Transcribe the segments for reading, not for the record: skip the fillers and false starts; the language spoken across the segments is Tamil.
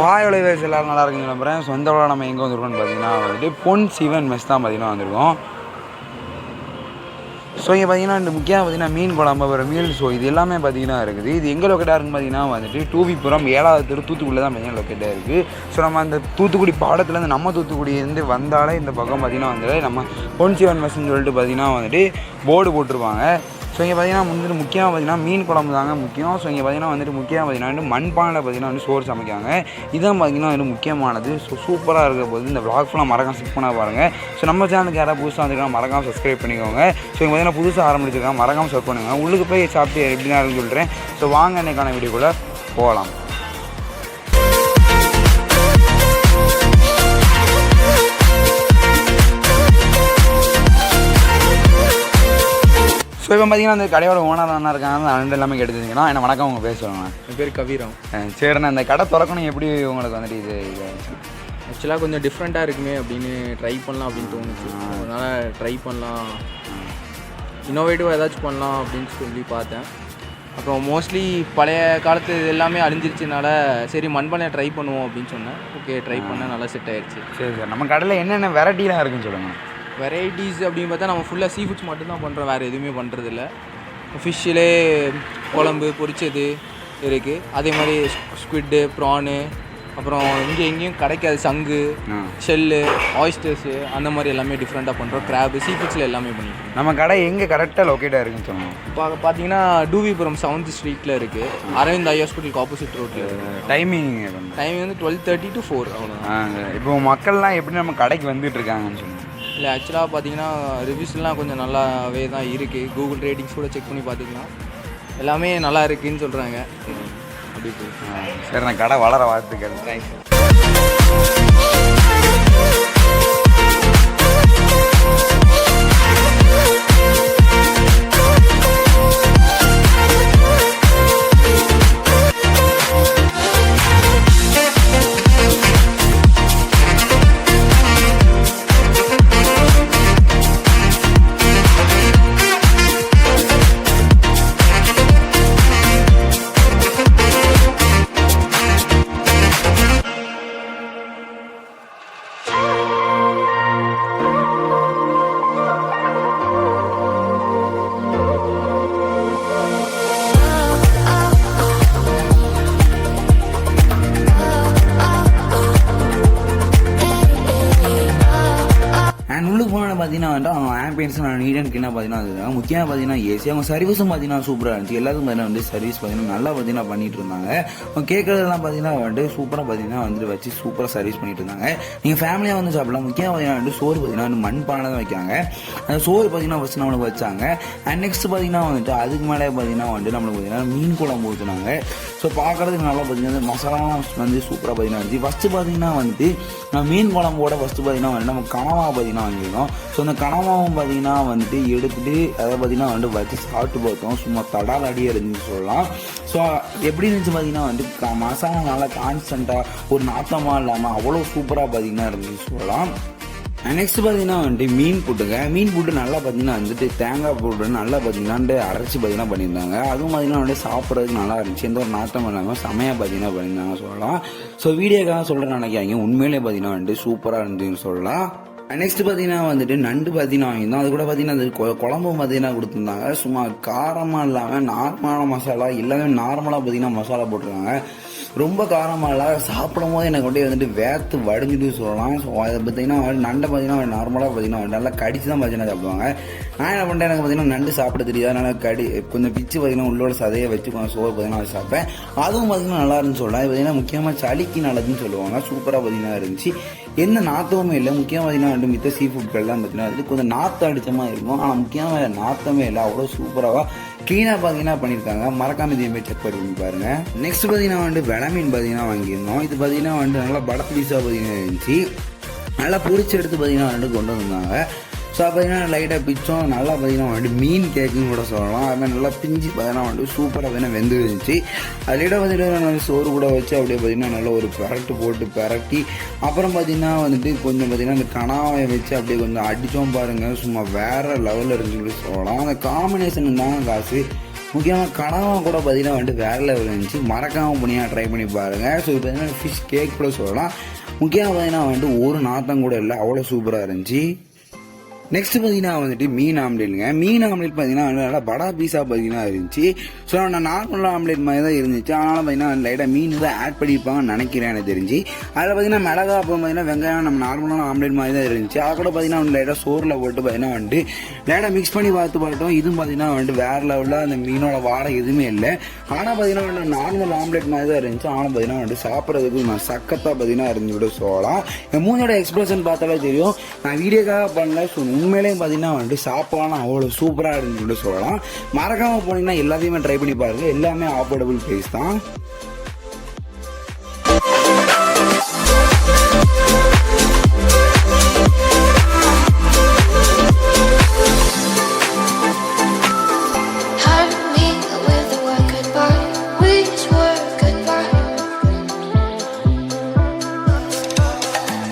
ஹாய் உலகஸ் எல்லோரும் நல்லா இருக்குன்னு நம்புகிறேன். சொந்தவள நம்ம எங்கே வந்திருக்கோம்னு பார்த்தீங்கன்னா வந்துட்டு பொன் சிவன் மெஸ் தான் பார்த்தீங்கன்னா வந்திருக்கோம். ஸோ இங்கே பார்த்தீங்கன்னா இந்த முக்கியமாக பார்த்தீங்கன்னா மீன் குழம்பு அப்புறம் மீல் ஸோ இது எல்லாமே பார்த்தீங்கன்னா இருக்குது. இது எங்கே லொக்கேட்டாக இருக்குன்னு பார்த்தீங்கன்னா வந்துட்டு டூவிபுரம் 7வது தெரு தூத்துக்குடியில் தான் பார்த்தீங்கன்னா லொக்கேட்டாக இருக்குது. ஸோ நம்ம அந்த தூத்துக்குடி பாடத்துலேருந்து நம்ம தூத்துக்குடியிலேருந்து வந்தாலே இந்த பக்கம் பார்த்தீங்கன்னா வந்துட்டு நம்ம பொன் சிவன் மெஸ்ன்னு சொல்லிட்டு பார்த்தீங்கன்னா வந்துட்டு போர்டு போட்டிருப்பாங்க. ஸோ இங்கே பார்த்தீங்கன்னா வந்துட்டு முக்கியமாக பார்த்தீங்கன்னா மீன் குழம்பு தாங்க முக்கியம். ஸோ இங்கே பார்த்தீங்கன்னா வந்துட்டு முக்கியமாக பார்த்தீங்கன்னா மண்பானையில் பார்த்தீங்கன்னா வந்து சோறு சமைக்காங்க. இதுதான் பார்த்தீங்கன்னா வந்து முக்கியமானது. ஸோ சூப்பராக இருக்க போது இந்த விளாக் ஃபுல்லாக மறக்காம ஸ்கிப் பண்ண பாருங்கள். ஸோ நம்ம சேனலுக்கு யாராவது புதுசாக வந்துருக்காங்க மறக்காம சப்ஸ்கிரைப் பண்ணிக்கோங்க. ஸோ இங்கே பார்த்தீங்கன்னா புதுசாக ஆரம்பிச்சிருக்காங்க மறக்காம சப்ஸ்கிரைப் பண்ணுங்க. உள்ளுக்கு போய் சாப்பிட்டு எப்படி தான் இருக்குன்னு சொல்கிறேன். ஸோ வாங்க இன்றைக்கான வீடியோக்குள்ளே போகலாம். ஸோ இப்போ பார்த்தீங்கன்னா அந்த கடையோட ஓனர் அண்ணா இருக்காங்க. அந்த அண்ணன் எல்லாமே எடுத்துருந்தீங்கன்னா என்ன வணக்கம் உங்கள் பேர் சொல்லுங்கள். என் பேர் கவிராம். சரிண்ணா இந்த கடை திறக்கணும் எப்படி உங்களுக்கு வந்துட்டு இது ஆக்சுவலாக கொஞ்சம் டிஃப்ரெண்ட்டாக இருக்குமே அப்படின்னு ட்ரை பண்ணலாம் அப்படின்னு தோணுச்சு. அதனால் ட்ரை பண்ணலாம், இன்னோவேட்டிவாக ஏதாச்சும் பண்ணலாம் அப்படின்னு சொல்லி பார்த்தேன். அப்புறம் மோஸ்ட்லி பழைய காலத்து இது எல்லாமே அழிஞ்சிருச்சுனால சரி மண்பானையை ட்ரை பண்ணுவோம் அப்படின்னு சொன்னேன். ஓகே ட்ரை பண்ணால் நல்லா செட் ஆகிடுச்சு. சரி சார், நம்ம கடையில் என்னென்ன வெரைட்டிலாம் இருக்குன்னு சொல்லுங்கள். வெரைட்டிஸ் அப்படின்னு பார்த்தா நம்ம ஃபுல்லாக சீ ஃபுட்ஸ் மட்டும்தான் பண்ணுறோம், வேறு எதுவுமே பண்ணுறதில்ல. ஃபிஷ்ஷிலே குழம்பு பொரிச்சது இருக்குது, அதே மாதிரி ஸ்குவிட்டு ப்ரானு, அப்புறம் இங்கே எங்கேயும் கிடைக்காது சங்கு ஷெல்லு ஆயிஸ்டர்ஸு அந்த மாதிரி எல்லாமே டிஃப்ரெண்ட்டாக பண்ணுறோம். கிராபு சீ ஃபுட்ஸில் எல்லாமே பண்ணிக்கிறோம். நம்ம கடை எங்கே கரெக்டாக லொக்கேட்டாக இருக்குன்னு சொன்னோம். இப்போ பார்த்தீங்கன்னா டூவிபுரம் 7th ஸ்ட்ரீட்டில் இருக்குது, அரவிந்த் ஐ ஹாஸ்பிட்டலுக்கு ஆப்போசிட் ரோட்டில். டைமிங் வந்து 12:30 to 4 அவ்வளோ. இப்போ மக்கள்லாம் எப்படி நம்ம கடைக்கு வந்துட்டு இருக்காங்கன்னு சொன்னோம். இல்லை ஆக்சுவலாக பார்த்தீங்கன்னா ரிவ்யூஸ்லாம் கொஞ்சம் நல்லாவே தான் இருக்குது. கூகுள் ரேட்டிங்ஸ் கூட செக் பண்ணி பார்த்துக்கலாம், எல்லாமே நல்லா இருக்குதுன்னு சொல்கிறாங்க. அப்படி சரி, நான் கடை வளர வாழ்த்துக்கள். தேங்க்ஸ். உள்ளுக்கு போனால் பார்த்தீங்கன்னா வந்துட்டு அவங்க ஆம்பியன்ஸ் நான் நீட் அண்ட் கிளீனாக பார்த்தீங்கன்னா அதுதான் முக்கியமாக பார்த்தீங்கன்னா ஏசி. அவங்க சர்வீஸும் பார்த்தீங்கன்னா சூப்பராக இருந்துச்சு. எல்லாத்துக்கும் பார்த்தீங்கன்னா வந்து சர்வீஸ் பார்த்தீங்கன்னா நல்லா பார்த்தீங்கன்னா பண்ணிட்டு இருந்தாங்க. அவங்க கேட்கறதெல்லாம் பார்த்தீங்கன்னா வந்துட்டு சூப்பராக பார்த்தீங்கன்னா வந்துட்டு வச்சு சூப்பராக சர்வீஸ் பண்ணிட்டு இருந்தாங்க. நீங்கள் ஃபேமிலியாக வந்து சாப்பிடலாம். முக்கியமாக பார்த்தீங்கன்னா வந்து சோறு பார்த்தீங்கன்னா வந்து மண்பானை தான் வைக்காங்க. அந்த சோறு பார்த்தீங்கன்னா ஃபஸ்ட்டு நம்மளுக்கு வச்சாங்க. அண்ட் நெக்ஸ்ட் பார்த்தீங்கன்னா வந்துட்டு அதுக்கு மேலே பார்த்தீங்கன்னா வந்துட்டு நம்மளுக்கு பார்த்தீங்கன்னா மீன் குழம்பு ஊற்றுனாங்க. ஸோ பார்க்குறதுக்கு நல்லா பார்த்தீங்கன்னா மசாலாலாம் வந்து சூப்பராக பார்த்தீங்கன்னா இருந்துச்சு. ஃபஸ்ட்டு பார்த்தீங்கன்னா வந்துட்டு மீன் குழம்போட ஃபஸ்ட்டு பார்த்தீங்கன்னா வந்துட்டு நம்ம கனவா பார்த்தீங்கன்னா வாங்கியிருந்தோம். ஸோ அந்த கனவாவும் பார்த்தீங்கன்னா வந்துட்டு எடுத்துகிட்டு அதை பார்த்தீங்கன்னா வந்துட்டு வச்சு சாப்பிட்டு பார்த்தோம். சும்மா தடால் அடியாக இருந்துச்சு சொல்லலாம். ஸோ எப்படி இருந்துச்சு பார்த்தீங்கன்னா வந்துட்டு மசாலா நல்லா கான்ஸ்டண்ட்டாக ஒரு நாத்தமாக இல்லாமல் அவ்வளோ சூப்பராக பார்த்தீங்கன்னா இருந்துச்சு சொல்லலாம். நெக்ஸ்ட் பார்த்தீங்கன்னா வந்துட்டு மீன் புட்டுங்க. மீன் புட்டு நல்லா பார்த்தீங்கன்னா வந்துட்டு தேங்காய் போட்டு நல்லா பார்த்தீங்கன்னா அரைச்சி பார்த்தீங்கன்னா பண்ணியிருந்தாங்க. அதுவும் பார்த்தீங்கன்னா வந்துட்டு சாப்பிட்றதுக்கு நல்லா இருந்துச்சு, எந்த ஒரு நாட்டம் இல்லாமல் செமையாக பார்த்தீங்கன்னா பண்ணியிருந்தாங்க சொல்லலாம். ஸோ வீடியோக்காக சொல்கிறேன்னு நினைக்காங்க, உண்மையிலே பார்த்தீங்கன்னா வந்துட்டு சூப்பராக இருந்துச்சுன்னு சொல்லலாம். நெக்ஸ்ட் பார்த்தீங்கன்னா வந்துட்டு நண்டு பார்த்தீங்கன்னா வாங்கியிருந்தோம். அது கூட பார்த்தீங்கன்னா அது குழம்பும் பார்த்தீங்கன்னா கொடுத்துருந்தாங்க. சும்மா காரமாக இல்லாமல் நார்மலான மசாலா எல்லாமே நார்மலாக பார்த்தீங்கன்னா மசாலா போட்டிருக்காங்க. ரொம்ப காரமாக இல்லை, சாப்பிடும் போது எனக்கு அப்படியே வந்துட்டு வேர்த்து வடிஞ்சிட்டு சொல்லலாம். ஸோ அதை பார்த்தீங்கன்னா நண்டை பார்த்தீங்கன்னா நார்மலாக பார்த்தீங்கன்னா நல்லா கடிச்சு தான் பார்த்தீங்கன்னா சாப்பிடுவாங்க. நான் என்ன பண்ணுறேன், எனக்கு பார்த்தீங்கன்னா நண்டு சாப்பிட தெரியாது, அதனால் கொஞ்சம் பிச்சு பார்த்தீங்கன்னா உள்ளோட சதையை வச்சு கொஞ்சம் சோறு பார்த்தீங்கன்னா அதை சாப்பிட்டேன். அதுவும் பார்த்தீங்கன்னா நல்லா இருந்துச்சு சொல்லலாம். இது பார்த்தீங்கன்னா முக்கியமாக சளிக்கு நல்லதுன்னு சொல்லுவாங்க. சூப்பராக பார்த்தீங்கன்னா இருந்துச்சு, எந்த நாத்தமுமே இல்லை. முக்கியமாக பார்த்தீங்கன்னா வந்துட்டு மித்த சீ ஃபுட்கள்லாம் பார்த்தீங்கன்னா அது கொஞ்சம் நாற்றம் அடித்த மாதிரி இருக்கும், ஆனால் முக்கியமாக நாத்தமே இல்லை, அவ்வளோ சூப்பராக க்ளீனாக பார்த்தீங்கன்னா பண்ணியிருக்காங்க. மறக்காம இதேமாதிரி செக் பண்ணி பாருங்க. நெக்ஸ்ட் பார்த்தீங்கன்னா வந்துட்டு வெலை மீன் பார்த்தீங்கன்னா வாங்கியிருந்தோம். இது பார்த்தீங்கன்னா வந்துட்டு நல்லா படத்து பீஸாக பார்த்தீங்கன்னா இருந்துச்சு, நல்லா பொரிச்சு எடுத்து பார்த்தீங்கன்னா வந்துட்டு கொண்டு வந்தாங்க. ஸோ பார்த்தீங்கன்னா லைட்டாக பிச்சோம் நல்லா பார்த்தீங்கன்னா வந்துட்டு மீன் கேக்குன்னு கூட சொல்லலாம். அதுமாதிரி நல்லா பிஞ்சு பார்த்தீங்கன்னா வந்துட்டு சூப்பராக பார்த்தீங்கன்னா வெந்து இருந்துச்சு. அதுலேயே பார்த்தீங்கன்னா சோறு கூட வச்சு அப்படியே பார்த்தீங்கன்னா நல்லா ஒரு போட்டு பரட்டி அப்புறம் பார்த்தீங்கன்னா வந்துட்டு கொஞ்சம் பார்த்தீங்கன்னா அந்த கனாவை வச்சு அப்படியே கொஞ்சம் அடித்தோம் பாருங்கள், சும்மா வேறு லெவலில் இருந்துச்சு சொல்லலாம். அந்த காம்பினேஷன் தாங்க காசு. முக்கியமாக கனவா கூட பார்த்தீங்கன்னா வந்துட்டு வேறு லெவலில் இருந்துச்சு. மறக்காமல் பண்ணியாக ட்ரை பண்ணி பாருங்கள். ஸோ இப்போ பார்த்தீங்கன்னா ஃபிஷ் கேக் கூட சொல்லலாம். முக்கியமாக பார்த்தீங்கன்னா வந்துட்டு ஒரு நாத்தம் கூட இல்லை, அவ்வளோ சூப்பராக இருந்துச்சு. நெக்ஸ்ட் பார்த்தீங்கன்னா வந்துட்டு மீன் ஆம்லேட்டுங்க. மீன் ஆம்லேட் பார்த்தீங்கன்னா நல்லா படா பீஸாக பார்த்தீங்கன்னா இருந்துச்சு. ஸோ நான் நார்மல் ஆம்லேட் மாதிரி தான் இருந்துச்சு. அதனால் பார்த்தீங்கன்னா லைட்டாக மீன் தான் ஆட் பண்ணியிருப்பாங்கன்னு நினைக்கிறேன் எனக்கு தெரிஞ்சு. அதில் பார்த்தீங்கன்னா மிளகா அப்புறம் பார்த்தீங்கன்னா வெங்காயம் நம்ம நார்மலான ஆம்லேட் மாதிரி தான் இருந்துச்சு. அதை கூட பார்த்தீங்கன்னா லைட்டாக சோறில் போட்டு பார்த்தீங்கன்னா வந்துட்டு லைட்டாக மிக்ஸ் பண்ணி பார்த்தோம். இதுவும் பார்த்தீங்கன்னா வந்துட்டு வேறு லெவலில் அந்த மீனோட வாடை எதுவுமே இல்லை. ஆனால் பார்த்தீங்கன்னா நார்மல் ஆம்லேட் மாதிரி தான் இருந்துச்சு. ஆனால் பார்த்தீங்கன்னா வந்துட்டு சாப்பிட்றதுக்கு நான் சக்கத்தாக பார்த்தீங்கன்னா இருந்துவிட சொல்லலாம். என் மூணோட எக்ஸ்பிரஷன் பார்த்தாலே தெரியும், நான் வீடியோக்காக பண்ணல. ஸோ உண்மையிலேயும் பார்த்தீங்கன்னா வந்துட்டு சாப்பாடுலாம் அவ்வளோ சூப்பராக இருந்துன்னு சொல்லலாம். மறக்காமல் போனீங்கன்னா எல்லாத்தையுமே ட்ரை பண்ணி பாருங்கள். எல்லாமே அஃபோர்டபுள் ப்ரைஸ் தான்.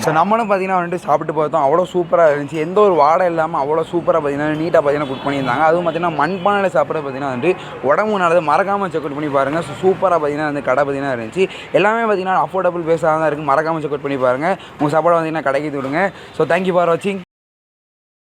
ஸோ நம்மளும் பார்த்தீங்கன்னா வந்துட்டு சாப்பிட்டு பார்த்தோம். அவ்வளோ சூப்பராக இருந்துச்சு. எந்த ஒரு வாடை இல்லாமல் அவ்வளோ சூப்பராக பார்த்தீங்கன்னா நீட்டாக பார்த்தீங்கன்னா குக் பண்ணியிருந்தாங்க. அதுவும் பார்த்தீங்கன்னா மண்பானையில் சாப்பிட்றது பார்த்தீங்கன்னா வந்துட்டு உடம்பு நல்லது. மறக்காமல் செக் அவுட் பண்ணி பாருங்கள். ஸோ சூப்பராக பார்த்தீங்கன்னா வந்து கடை பார்த்தீங்கன்னா இருந்துச்சு. எல்லாமே பார்த்தீங்கன்னா அஃபோர்டபுள் பேஸாக தான் இருக்குது. மறக்காமல் செக் அவுட் பண்ணி பாருங்கள். உங்கள் சாப்பாடு பார்த்தீங்கன்னா கடைக்கு விடுங்க. ஸோ தேங்க்யூ ஃபார் வாட்சிங்.